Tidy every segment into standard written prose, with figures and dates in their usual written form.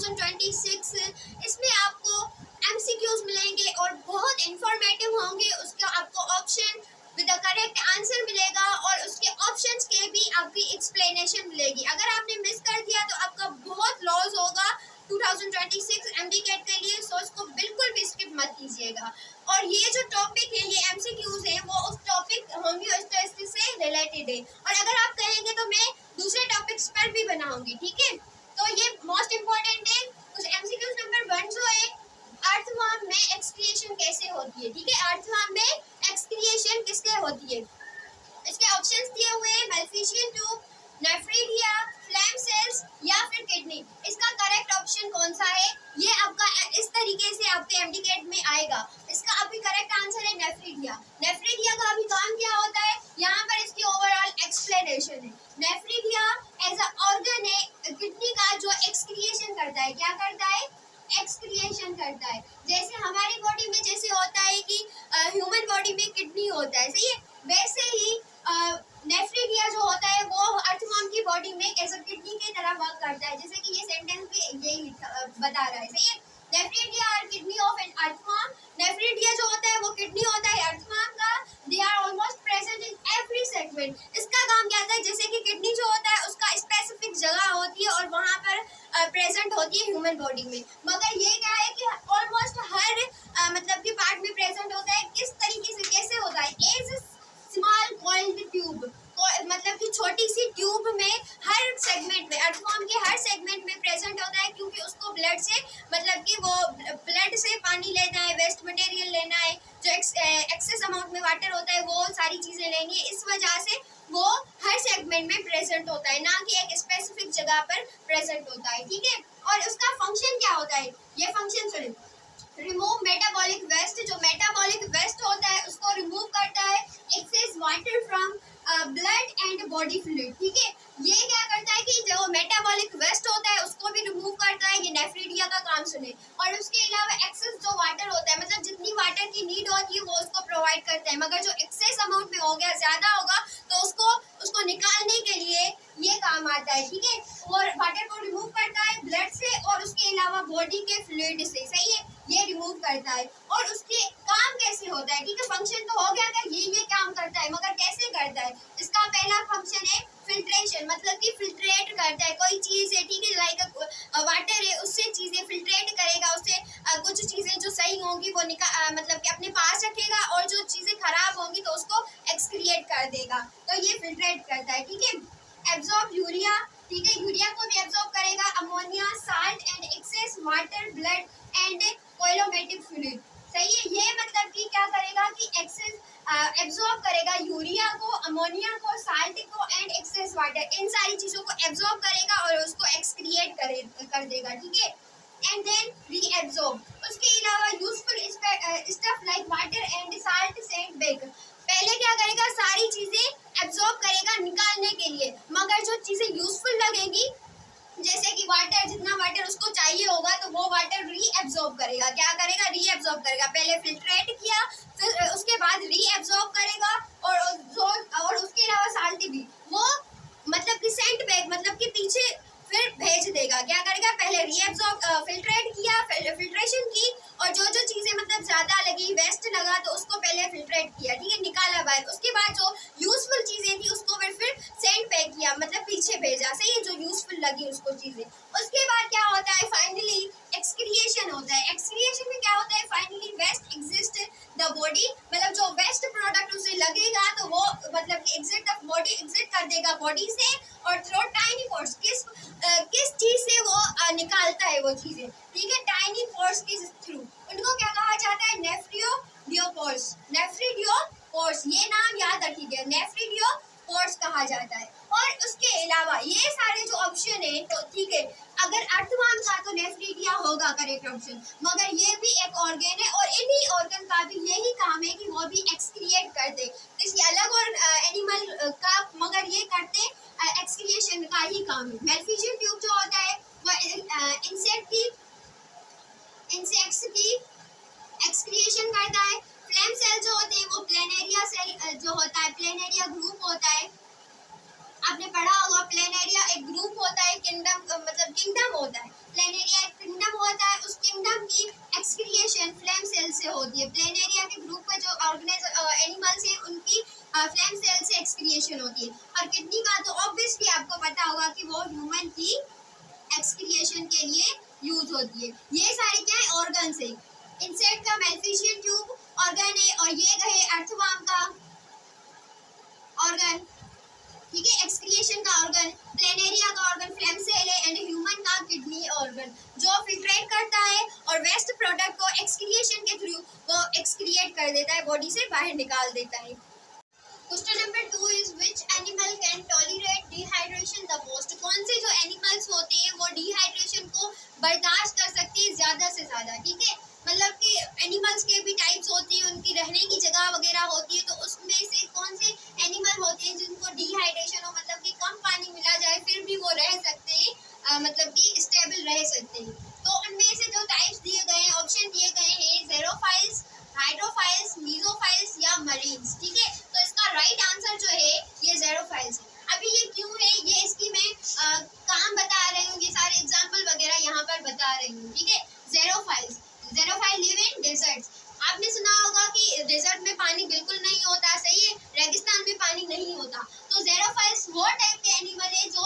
2026। इसमें आपको MCQs मिलेंगे और बहुत इंफॉर्मेटिव होंगे। उसका आपको option with the correct answer मिलेगा और उसके ऑप्शंस के भी आपकी एक्सप्लेनेशन मिलेगी। अगर आपने मिस कर दिया तो आपका बहुत लॉस होगा 2026 MD कैट के लिए। सो इसको बिल्कुल भी स्किप मत कीजिएगा। और ये जो टॉपिक है, ये MCQs है, वो उस टॉपिक होम्योस्टेसिस से रिलेटेड है। और अगर आप कहेंगे तो मैं दूसरे टॉपिक्स पर भी बनाऊंगी, ठीक है। तो ये मोस्ट इम्पोर्टेंट है। कुछ MCQs नंबर 1 जो है, अर्थवर्म में एक्सक्रिएशन कैसे होती है, ठीक है। अर्थवर्म में एक्सक्रिएशन किससे होती है, इसके ऑप्शंस दिए हुए हैं, मेलफिशियन ट्यूब, नेफ्रीडिया, फ्लैम सेल्स या फिर किडनी। इसका करेक्ट ऑप्शन कौन सा है, ये आपका इस तरीके से आपके एमडी कैट में आएगा। इसका अभी करेक्ट आंसर है नेफ्रीडिया। नेफ्रीडिया का अभी काम क्या होता है, यहाँ पर इसकी ओवरऑल एक्सप्लेनेशन है। नेफ्रीडिया एज अ ऑर्गन है किडनी का जो एक्सक्रिएशन करता है, क्या करता है, एक्सक्रिएशन करता है। जैसे हमारी बॉडी में जैसे होता है कि ह्यूमन बॉडी में किडनी होता है, सही है, वैसे ही नेफ्रीडिया जो होता है वो अर्थवर्म की बॉडी में एज अ किडनी की तरह वर्क करता है। जैसे कि ये सेंटेंस भी यही बता रहा है, सही है। Nephridia are kidney of an earthworm. Nephridia जो होता है वो किडनी होता है अर्थवर्म का। They are almost present in every segment. इसका काम क्या होता है, जैसे कि किडनी जो होता है उसका स्पेसिफिक जगह होती है और वहाँ पर प्रेजेंट होती है ह्यूमन बॉडी में। मगर ये क्या है कि ऑलमोस्ट हर मतलब कि पार्ट में प्रेजेंट होता है। किस तरीके से, कैसे होता है, एज स्मॉल कॉइल्ड ट्यूब, मतलब कि छोटी सी ट्यूब में हर सेगमेंट में, अर्थवर्म के हर सेगमेंट में प्रेजेंट होता है। क्योंकि उसको ब्लड से, मतलब कि वो ब्लड से पानी लेना है, वेस्ट मटेरियल लेना है, जो एक्सेस अमाउंट में वाटर होता है वो सारी चीज़ें लेनी है। इस वजह से वो हर सेगमेंट में प्रेजेंट होता है, ना कि एक स्पेसिफिक जगह पर प्रेजेंट होता है, ठीक है। और उसका फंक्शन क्या होता है, ये फंक्शन सुनिए, रिमूव मेटाबॉलिक वेस्ट। जो मेटाबॉलिक वेस्ट होता है उसको रिमूव करता है, excess water from blood and body fluid, ठीक है। ये क्या करता है कि जो मेटाबॉलिक वेस्ट होता है उसको भी रिमूव करता है, ये नेफ्रीडिया का काम सुने। और उसके अलावा एक्सेस जो वाटर होता है, मतलब जितनी वाटर की नीड होती है वो उसको प्रोवाइड करता है। मगर जो एक्सेस अमाउंट में हो गया, ज़्यादा होगा, तो उसको निकालने के लिए ये काम आता है, ठीक है। और वाटर को रिमूव करता है ब्लड से और उसके अलावा बॉडी के फ्लूइड से, सही है, ये रिमूव करता है। और उसके काम कैसे होता है, ठीक है, फंक्शन तो हो गया कि ये काम करता है, मगर कैसे करता है। इसका पहला फंक्शन है फिल्ट्रेशन, मतलब कि फिल्ट्रेट करता है कोई चीज़ है, ठीक है, लाइक वाटर है, उससे चीज़ें फिल्ट्रेट करेगा, उससे कुछ चीज़ें जो सही होंगी वो मतलब कि अपने पास रखेगा और जो चीज़ें खराब होंगी तो उसको एक्सक्रिएट कर देगा। तो ये फिल्ट्रेट करता है, ठीक है। एब्जॉर्ब यूरिया, ठीक है, यूरिया को भी एब्जॉर्ब करेगा, ammonia, salt and excess water, blood and coelomic fluid, सही है। ये मतलब कि क्या करेगा कि एक्सेस एब्जॉर्ब करेगा यूरिया को, अमोनिया को, साल्ट को एंड एक्सेस वाटर, इन सारी चीज़ों को एब्जॉर्ब करेगा और उसको एक्सक्रिएट कर देगा, ठीक है। And then reabsorb. उसके अलावा useful stuff like water and salt send back. पहले क्या करेगा, सारी चीज़ें एब्जॉर्ब करेगा निकालने के लिए, मगर जो चीज़ें यूजफुल लगेंगी, जैसे कि वाटर, जितना वाटर उसको चाहिए होगा तो वो वाटर रीएब्जॉर्ब करेगा। क्या करेगा, रीएब्जॉर्ब करेगा। पहले फिल्ट्रेट किया, फिर उसके बाद रीएब्जॉर्ब करेगा। और उसके अलावा साल्ट भी वो मतलब कि सेंट बैक, मतलब कि पीछे फिर भेज देगा। क्या करेगा, पहले रीएब्जॉर्ब, फिल्ट्रेट किया, फिल्ट्रेशन की, और जो जो चीज़ें मतलब ज़्यादा लगी, वेस्ट लगा, तो उसको पहले फिल्ट्रेट किया, ठीक है, निकाला बाहर। उसके बाद जो यूजफुल चीज़ें थी उसको फिर सेंड बैक किया, मतलब पीछे भेजा, सही है, जो यूजफुल लगी उसको चीज़ें। उसके बाद क्या होता है, फाइनली एक्सक्रिएशन होता है। एक्सक्रिएशन में क्या होता है, finally waste exist the body, मतलब जो वेस्ट प्रोडक्ट उसे लगेगा तो वो मतलब कि एग्जिट द बॉडी, एग्जिट कर देगा बॉडी से, और थ्रू टाइनी पोर्स, किस चीज़ से वो निकालता है वो चीज़ें, ठीक है, टाइनी पोर्स के थ्रू। उनको क्या कहा जाता है, नेफ्रिडियोपोर्स। नेफ्रिडियोपोर्स, ये नाम याद रखिएगा, नेफ्रिडियोपोर्स कहा जाता है। और उसके अलावा ये सारे जो ऑप्शन है, तो ठीक है, अगर अर्थवर्म था तो नेफ्रीडिया होगा करेक्ट ऑप्शन, मगर ये भी एक ऑर्गन है और इन्हीं ऑर्गन का भी यही काम है कि वो भी एक्सक्रिएट कर दे, किसी अलग और एनिमल का, मगर ये करते एक्सक्रिएशन का ही काम है। मेलफिशियन ट्यूब जो होता है वो इंसेक्ट्स की एक्सक्रिएशन करता है। फ्लेम सेल जो होते हैं वो प्लेनेरिया सेल जो होता है, प्लेनेरिया ग्रुप होता है, आपने पढ़ा होगा, प्लेनेरिया एक ग्रुप होता है, किंगडम मतलब किंगडम होता है, प्लेनेरिया एक एक्सक्रिएशन होती है। और किडनी का तो ऑब्वियसली आपको पता होगा कि वो ह्यूमन की एक्सक्रिएशन के लिए यूज होती है। ये सारे क्या है, ऑर्गन्स है। इंसेक्ट का मेल्फिशियन ट्यूब ऑर्गन है, और ये गए अर्थवर्म का ऑर्गन, ठीक है, एक्सक्रिएशन का ऑर्गन। प्लेनेरिया का ऑर्गन फ्लैम सेल है, एंड ह्यूमन का किडनी ऑर्गन जो फिल्ट्रेट करता है और वेस्ट प्रोडक्ट को एक्सक्रिएशन के थ्रू वो एक्सक्रिएट कर देता है, बॉडी से बाहर निकाल देता है। Question number 2 is which animal can tolerate dehydration the most. कौन से जो एनिमल्स होते हैं वो डिहाइड्रेशन को बर्दाश्त कर सकते हैं ज़्यादा से ज़्यादा, ठीक है। मतलब कि एनिमल्स के भी टाइप्स होती हैं, उनकी रहने की जगह वगैरह होती है, तो उसमें से कौन से एनिमल होते हैं जिनको डिहाइड्रेशन हो, मतलब कि कम पानी मिला जाए फिर भी वो रह सकते हैं, मतलब कि स्टेबल रह सकते हैं। तो उनमें से जो टाइप्स दिए गए हैं, ऑप्शन दिए गए हैं, ज़ेरोफाइल्स, हाइड्रोफाइल्स, मीजोफाइल्स या मरीन्स, ठीक है। तो इसका राइट आंसर जो है ये ज़ेरोफाइल्स है। अभी ये क्यों है, ये इसकी मैं काम बता रही हूँ, ये सारे एग्जाम्पल वगैरह यहाँ पर बता रही हूँ, ठीक है। ज़ेरोफाइल्स, ज़ेरोफाइल लिव इन डेजर्ट्स। आपने सुना होगा कि डेजर्ट में पानी बिल्कुल नहीं होता, सही है, रेगिस्तान में पानी नहीं होता। तो ज़ेरोफाइल्स वो टाइप के एनिमल है जो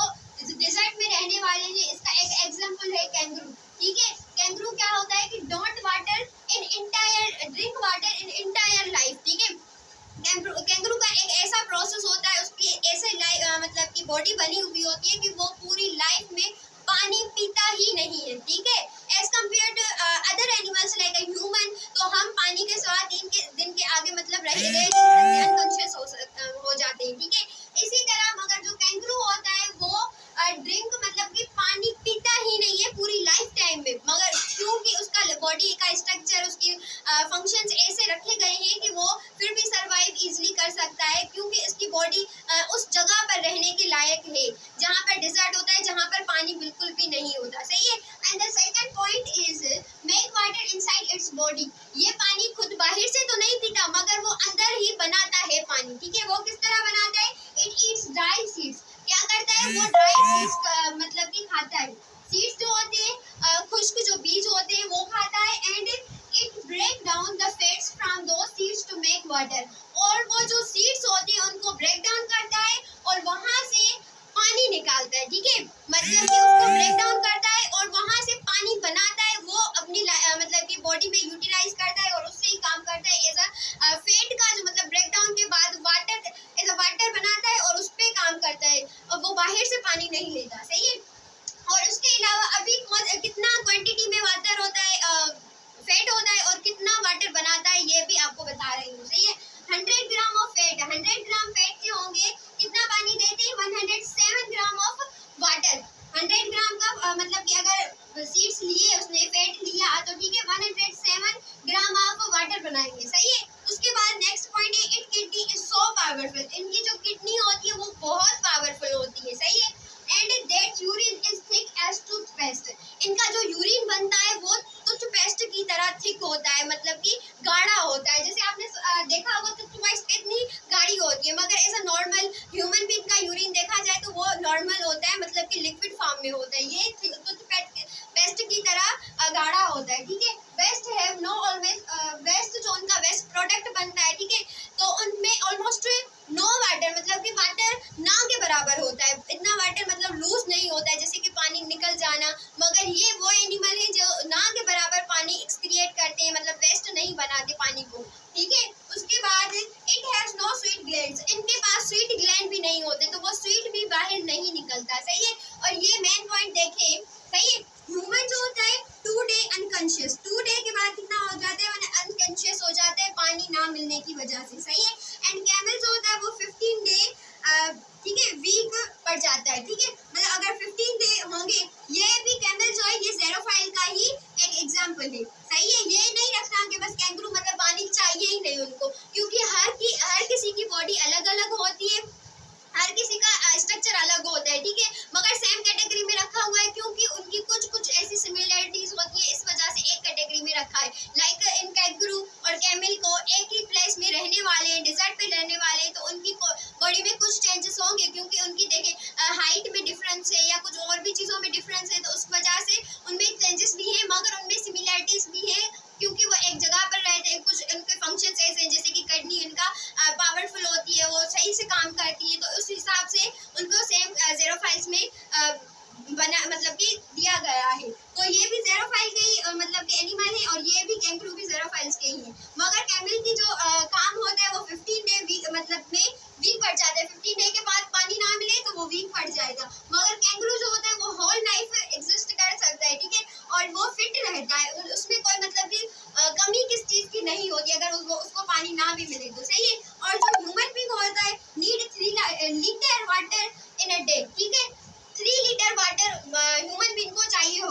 डेजर्ट में रहने वाले हैं। इसका एक एग्जांपल है कैंगरू, ठीक है। कैंगरू क्या होता है कि don't water in entire, drink water in entire life, ठीक है। कैंगरू का एक ऐसा प्रोसेस होता है, उसकी ऐसे मतलब कि बॉडी बनी हुई होती है कि वो पूरी लाइफ में पानी पीता ही नहीं है, ठीक है। As compare to other animals like a human, तो हम पानी के साथ दिन के आगे मतलब रह गए अनकॉन्शियस हो जाते हैं, ठीक है। इसी तरह मगर जो कैंगरू होता है वो ड्रिंक मतलब कि पानी पीता ही नहीं है पूरी लाइफ टाइम में, मगर क्योंकि उसका बॉडी का स्ट्रक्चर, उसकी फंक्शंस ऐसे रखे गए हैं कि वो फिर भी सर्वाइव इजीली कर सकता है, क्योंकि इसकी बॉडी उस जगह पर रहने के लायक है जहाँ पर डिजर्ट होता है, जहाँ पर पानी बिल्कुल भी नहीं होता, सही है। And the second point is make water inside its body. ये पानी खुद बाहर से तो नहीं पीता, मगर वो अंदर ही बनाता है पानी, ठीक है। वो किस तरह बनाता है, इट ईट्स ड्राई सीड्स। क्या करता है वो, ड्राई सीड्स मतलब कि खाता है। सीड्स जो होते हैं खुश्क जो बीज होते हैं वो खाता है, and it break down the fats from those seeds to make water. और वो जो सीड्स होते हैं उनको ब्रेक डाउन करता है और वहाँ से पानी निकालता है, ठीक है। मतलब कि उसको ब्रेक डाउन करता है और वहाँ से पानी बनाता है, वो अपनी मतलब कि बॉडी में यूटिलाइज करता है और उससे ही काम करता है। ऐसा फैट का जो मतलब ब्रेक डाउन के बाद वाटर ऐसा वाटर बनाता है और उस पर काम करता है, और वो बाहर से पानी नहीं लेता, सही है। और उसके अलावा अभी कितना क्वांटिटी में वाटर होता है, फैट होता है, और कितना वाटर बनाता है ये भी आपको बता रही हूँ, सही है। 100 gram of fat, 100 gram fat के होंगे, कितना पानी देते हैं, 107 ग्राम ऑफ वाटर। 100 ग्राम का मतलब कि अगर सीड्स लिए, उसने फैट लिया, तो ठीक है 107 ग्राम ऑफ वाटर बनाएंगे, सही है। उसके बाद नेक्स्ट पॉइंट है, it kidney is so powerful. इनकी जो किडनी होती है वो बहुत पावरफुल होती है, सही है। And that urine is thick as toothpaste. इनका जो यूरिन बनता है वो टूथपेस्ट की तरह थिक होता है, मतलब कि गाढ़ा होता है। जैसे आपने देखा होगा टूथपेस्ट कितनी गाढ़ी होती है, मगर ऐसा नॉर्मल ह्यूमन बीइंग का यूरिन देखा जाए तो वो नॉर्मल होता है, मतलब कि लिक्विड फॉर्म में होता है। ये टूथपेस्ट की तरह गाढ़ा होता है, ठीक है। Waste have no always, waste जो उनका वेस्ट प्रोडक्ट बनता है, ठीक है, तो उनमें ऑलमोस्ट नो वाटर, मतलब कि वाटर ना के बराबर होता है। इतना वाटर मतलब लूज नहीं होता है जैसे कि पानी निकल जाना, मगर ये वो एनिमल है जो ना के बराबर पानी एक्सक्रिएट करते हैं, मतलब वेस्ट नहीं बनाते पानी को, ठीक है। उसके बाद it has no sweat glands. इनके पास स्वीट ग्लैंड भी नहीं होते, तो वो स्वीट भी बाहर नहीं निकलता, सही है। और ये मेन पॉइंट देखें, सही है। ह्यूमन जो होता है 2 डे अनकॉन्शियस, 2 डे के बाद कितना हो जाता है, मैंने अनकॉन्शियस हो जाता है पानी ना मिलने की वजह से, सही है। एंड कैमल जो होता है वो 15 डे, ठीक है, वीक पड़ जाता है, ठीक है। मतलब अगर 15 डे होंगे, ये भी कैमल जो है ये ज़ेरोफाइल का ही एक एग्जाम्पल है, सही है। ये नहीं रखना कि बस कैंगरू मतलब पानी चाहिए ही नहीं उनको, क्योंकि हर किसी की बॉडी अलग अलग होती है, हर किसी का स्ट्रक्चर अलग होता है, ठीक है। मगर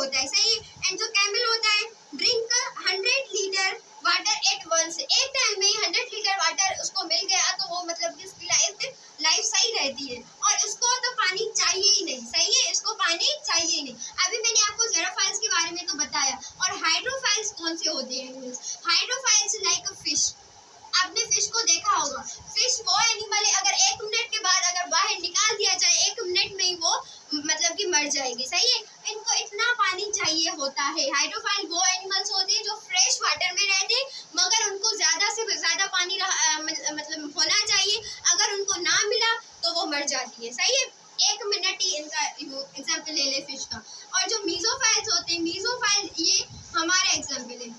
होता है, सही है। एंड जो कैमल होता है, drink 100 litre water at once, एक टाइम में 100 लीटर वाटर उसको मिल गया तो वो मतलब कि उसकी लाइफ सही रहती है, और उसको तो पानी चाहिए ही नहीं, सही है, इसको पानी चाहिए ही नहीं। अभी मैंने आपको ज़ेरोफाइल्स के बारे में तो बताया। और हाइड्रोफाइल्स कौन से होते हैं? हाइड्रोफाइल्स लाइक फिश, आपने फिश को देखा होगा। फिश वो एनिमल है, अगर 1 मिनट के बाद अगर बाहर निकाल दिया जाए 1 मिनट में ही वो मतलब कि मर जाएगी, सही है। इनको इतना पानी चाहिए होता है। हाइड्रोफाइल वो एनिमल्स होते हैं जो फ्रेश वाटर में रहते हैं, मगर उनको ज़्यादा से ज़्यादा पानी मतलब होना चाहिए, अगर उनको ना मिला तो वो मर जाती है, सही है। 1 मिनट ही इनका एग्जाम्पल ले ले फिश का। और जो मीजोफाइल्स होते हैं, मीजोफाइल ये हमारा एग्जाम्पल है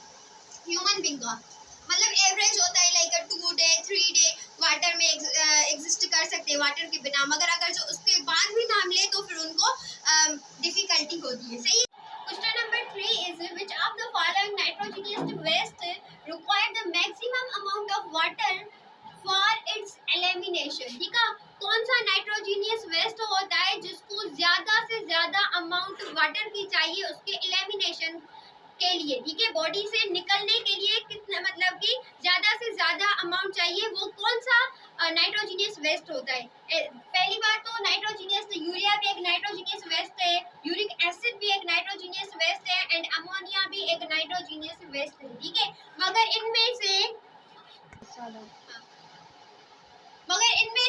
ह्यूमन बींग का, मतलब एवरेज होता है लाइक 2 डे 3 डे वाटर में एग्जिस्ट कर सकते हैं वाटर के बिना, मगर अगर जो उसके बाद भी ना मिले तो फिर उनको डिफिकल्टी होती है, सही। Question number 3 is which of the following nitrogenous waste require the maximum amount of water for its elimination, ठीक है। कौन सा नाइट्रोजनियस वेस्ट होता है जिसको ज्यादा से ज्यादा अमाउंट वाटर की चाहिए उसके एलिमिनेशन के लिए, ठीक है, बॉडी से निकलने के लिए कितना मतलब कि ज्यादा से ज्यादा अमाउंट चाहिए, वो कौन सा नाइट्रोजनियस वेस्ट होता है? पहली बात तो नाइट्रोजनियस, तो यूरिया भी एक नाइट्रोजनियस वेस्ट है, यूरिक एसिड भी एक नाइट्रोजनियस वेस्ट है, एंड अमोनिया भी एक नाइट्रोजनियस वेस्ट है, ठीक है। मगर इनमें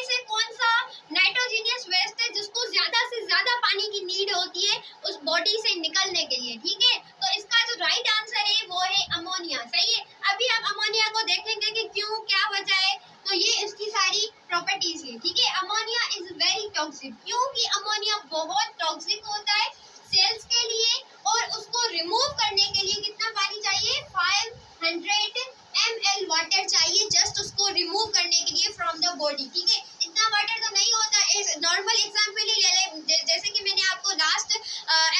से कौन सा नाइट्रोजनियस वेस्ट है जिसको ज्यादा से ज्यादा पानी की नीड होती है उस बॉडी से निकलने के लिए, ठीक है। तो इसका जो राइट आंसर है वो है अमोनिया, सही है। अभी हम अमोनिया को देखेंगे कि क्यों, क्या वजह है, तो ये इसकी सारी प्रॉपर्टीज है, ठीक है। अमोनिया इज वेरी टॉक्सिक, क्योंकि अमोनिया बहुत टॉक्सिक होता है सेल्स के लिए, और उसको रिमूव करने के लिए कितना पानी चाहिए? 500 ml वाटर चाहिए जस्ट उसको रिमूव करने के लिए फ्रॉम द बॉडी, ठीक है। इतना वाटर तो नहीं होता। नॉर्मल एग्जांपल ही ले ले, जैसे कि मैंने आपको लास्ट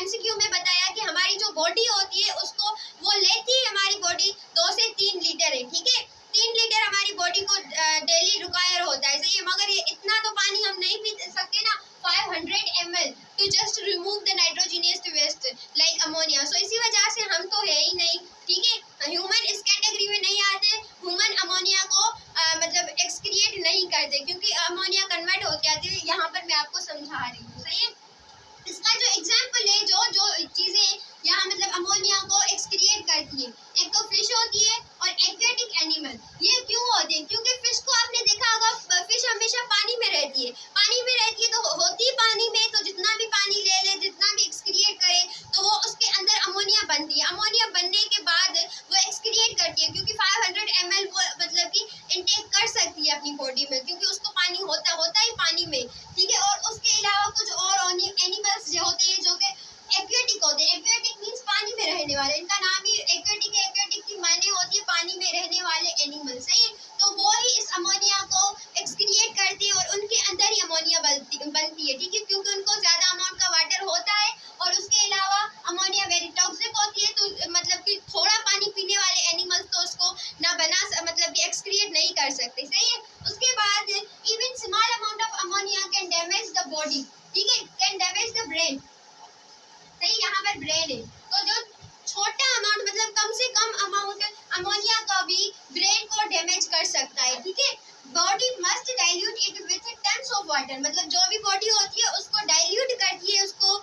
एमसीक्यू में बताया कि हमारी जो बॉडी होती है उसको वो लेती है हमारी बॉडी 2 से 3 लीटर है, ठीक है। 3 लीटर हमारी बॉडी को डेली रिक्वायर होता है, सही है। मगर ये इतना तो पानी हम नहीं पी सकते ना, 500 ml to just remove the nitrogenous waste like ammonia. So इसी वजह से हम तो है ही नहीं, ठीक है। ह्यूमन इस कैटेगरी में नहीं आते, ह्यूमन अमोनिया को मतलब एक्सक्रिएट नहीं करते, क्योंकि अमोनिया कन्वर्ट हो जाती है। यहाँ पर मैं आपको समझा रही हूँ, सही है। इसका जो एग्जाम्पल है, जो चीज़ें यहाँ मतलब अमोनिया को एक्सक्रिएट करती है, एक तो फिश होती है और एक्वेटिक एनिमल। ये क्यों होते हैं? क्योंकि फिश को आपने देखा होगा, फिश हमेशा पानी में रहती है, पानी में रहती है तो होती है पानी में, तो जितना भी पानी ले ले, जितना भी एक्सक्रिएट करे, तो वो उसके अंदर अमोनिया बनती है। अमोनिया बनने के बाद वो एक्सक्रिएट करती है, क्योंकि 500 ml वो मतलब कि इनटेक कर सकती है अपनी बॉडी में, क्योंकि उसको पानी होता ही पानी में, ठीक है। और उसके अलावा कुछ और एनिमल्स जो होते हैं जो कि एक्वेटिक होते हैं। एक्वेटिक मीन्स पानी में रहने वाले, इनका नाम ही एक्वेटिक है। एक्वेटिक की मायने होती है पानी में रहने वाले एनिमल, सही है। तो वो ही इस अमोनिया को एक्सक्रिएट करते हैं और उनके अंदर ही अमोनिया बनती है, ठीक है, क्योंकि उनको ज़्यादा अमाउंट का वाटर होता है। और उसके अलावा अमोनिया वेरी टॉक्सिक होती है, तो मतलब कि थोड़ा पानी पीने वाले एनिमल्स तो उसको ना मतलब कि एक्सक्रिएट नहीं कर सकते, सही है। उसके बाद even small amount of ammonia can damage the body, ठीक है, कैन डैमेज द ब्रेन, सही। यहाँ पर ब्रेन है, तो जो छोटा अमाउंट मतलब कम से कम अमाउंट अमोनिया का भी ब्रेन को डैमेज कर सकता है, ठीक है। Body must dilute it with tons of water, मतलब जो भी बॉडी होती है उसको डाइल्यूट करती है, उसको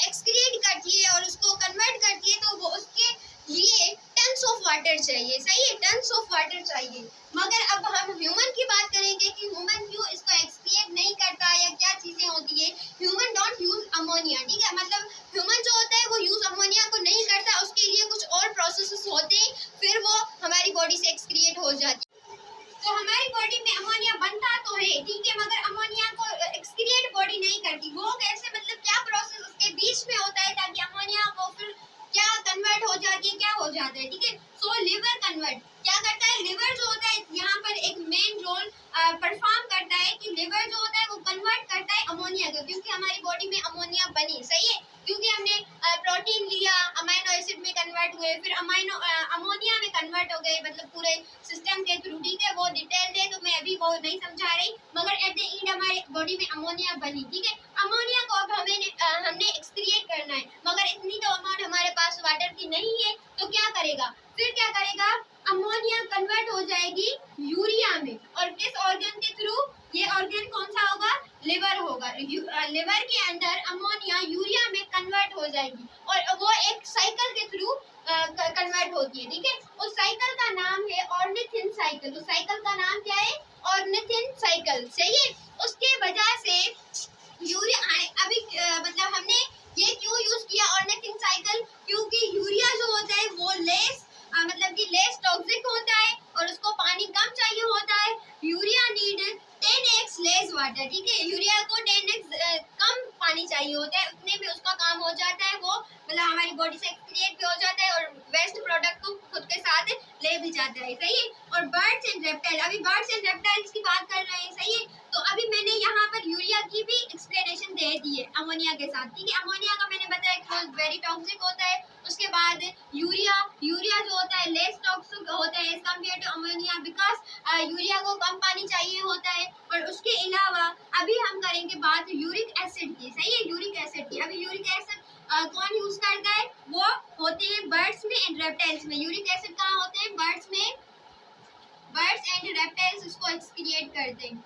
एक्सक्रिएट करती है और उसको कन्वर्ट करती है, तो वो उसके लिए टन्स ऑफ वाटर चाहिए, सही है, टन्स ऑफ वाटर चाहिए। मगर अब हम ह्यूमन की बात करेंगे कि ह्यूमन क्यों इसको एक्सक्रिएट नहीं करता या क्या चीज़ें होती है। ह्यूमन डोंट यूज अमोनिया, ठीक है, मतलब ह्यूमन जो होता है वो यूज अमोनिया को नहीं करता, उसके लिए कुछ और प्रोसेसेस होते हैं, फिर वो हमारी बॉडी से एक्सक्रिएट हो जाती है। तो हमारी बॉडी में अमोनिया बनता तो है, ठीक है, मगर अमोनिया को एक्सक्रिएट बॉडी नहीं करती। वो कैसे, मतलब क्या प्रोसेस उसके बीच में होता है ताकि अमोनिया को फिर क्या कन्वर्ट हो जाती है, क्या हो जाता है, ठीक है। सो लिवर कन्वर्ट क्या करता है, लिवर जो होता है यहाँ पर एक मेन रोल परफॉर्म करता है कि लिवर जो होता है वो कन्वर्ट करता है अमोनिया को, क्योंकि हमारी बॉडी में अमोनिया बनी, सही है, क्योंकि हमने प्रोटीन लिया, अमाइनो एसिड में कन्वर्ट हुए, फिर अमोनिया में कन्वर्ट हो गए, मतलब पूरे सिस्टम के थ्रू, ठीक है। वो डिटेल्ड है तो मैं अभी वो नहीं समझा रही, मगर एट द एंड हमारी बॉडी में अमोनिया बनी, ठीक है। अमोनिया को अब हमने एक्सक्रिएट करना है, मगर इतनी तो अमाउंट हमारे जाएगी और वो एक साइकिल के थ्रू कन्वर्ट होती है, ठीक है। उस साइकिल का नाम है ऑर्निथिन साइकिल। उस साइकिल का नाम क्या है? ऑर्निथिन साइकिल, सही है। उसके वजह से यूरिया अभी मतलब हमने ये क्यों यूज किया ऑर्निथिन साइकिल? क्योंकि यूरिया जो होता है वो मतलब कि लेस टॉक्सिक होता है और उसको पानी कम चाहिए होता है। Urea need 10x less water, ठीक है। यूरिया को 10x कम पानी चाहिए होता है, उतने में उसका काम हो जाता है। वो मतलब हमारी बॉडी से एक्सक्रिएट भी हो जाता है और वेस्ट प्रोडक्ट को खुद के साथ ले भी जाता है, सही है। और बर्ड्स एंड रेप्टाइल, अभी बर्ड्स एंड रेप्टाइल्स की बात कर रहे हैं, सही है। तो अभी मैंने यहाँ पर यूरिया की भी एक्सप्लेनेशन दे दी है अमोनिया के साथ, ठीक है। अमोनिया का मैंने बताया कि वो वेरी टॉक्सिक होता है। उसके बाद यूरिया जो होता है लेस टॉक्सिक होता है as compare to ammonia, because urea को कम पानी चाहिए होता है। और उसके अलावा अभी हम करेंगे बात यूरिक एसिड की, सही है, यूरिक एसिड की। अभी यूरिक एसिड कौन यूज करता है? वो होते हैं बर्ड्स में एंड रेप्टाइल्स में। यूरिक एसिड कहाँ होते हैं? बर्ड्स में, बर्ड्स एंड रेप्टाइल्स उसको एक्सक्रिएट करते हैं।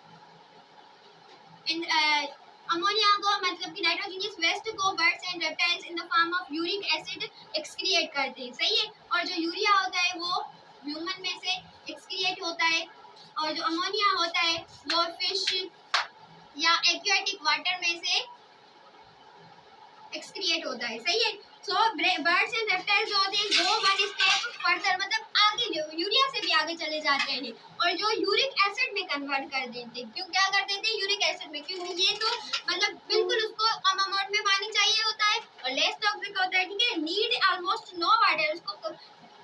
अमोनिया को मतलब कि नाइट्रोजनियस वेस्ट को birds and reptiles in the form of uric acid excrete करते हैं, सही है। और जो यूरिया होता है वो ह्यूमन में से एक्सक्रिएट होता है और जो अमोनिया होता है वो फिश या एक्वेटिक वाटर में से एक्सक्रिएट होता है, सही है। सो बर्ड्स एंड रेप्टाइल्स जो होते हैं वो वन स्टेप फर्दर मतलब आगे जो यूरिया से भी आगे चले जाते हैं और जो यूरिक एसिड में कन्वर्ट कर देते हैं। क्यों क्या कर देते हैं? यूरिक एसिड में, क्योंकि ये तो मतलब बिल्कुल उसको कम अमाउंट में पानी चाहिए होता है और लेस टॉक्सिक होता है, ठीक है। नीड ऑलमोस्ट नो वाटर, उसको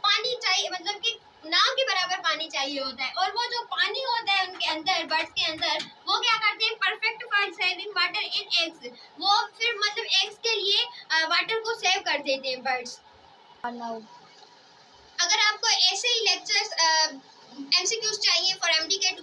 पानी चाहिए मतलब कि नाव के बराबर पानी चाहिए होता है। और वो जो पानी होता है उनके अंदर, बर्ड्स के अंदर, वो क्या करते हैं? Perfect for saving water in eggs. वो फिर मतलब एग्स के लिए वाटर को सेव कर देते हैं बर्ड्स। अगर आपको ऐसे ही लेक्चर्स एमसीक्यूज चाहिए फॉर एमडी के